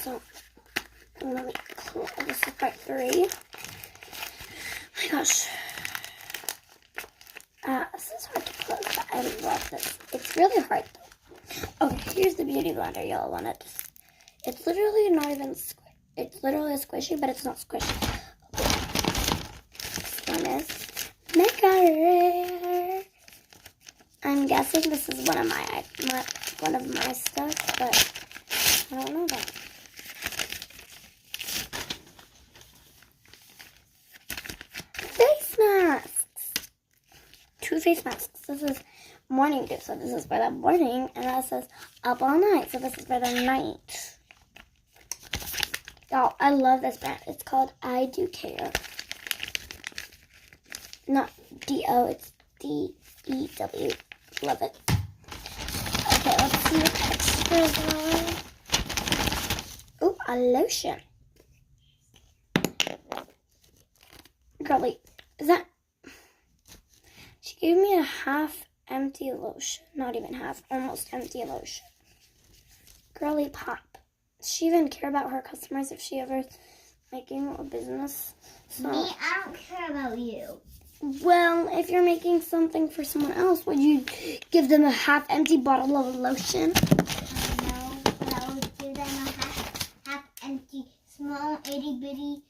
So, let me close. This is part 3. Oh my gosh. This is hard to close, but I love this. It's really hard though. Okay, here's the beauty blender. Y'all want it. It's literally not even it's literally squishy, but it's not squishy. This one is Mega Rare. I'm guessing this is one of my stuff, but I don't know that. Face masks. 2 face masks. This is morning dew, so this is for the morning, and that says up all night, so this is for the night. Y'all, I love this brand. It's called I Do Care. Not D-O, it's D-E-W. Love it. Okay, let's see what extras are. Ooh, a lotion. Girlie, is that... She gave me a half-empty lotion. Not even half, almost empty lotion. Girly Pop. Does she even care about her customers if she ever making a business? So, me, I don't care about you. Well, if you're making something for someone else, would you give them a half-empty bottle of lotion? No, but I would give them a half-empty, small, itty-bitty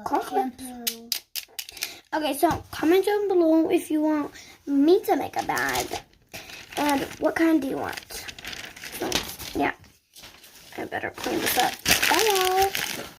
shampoo. Okay, so comment down below if you want me to make a bag. And what kind do you want? So, yeah. I better clean this up. Bye.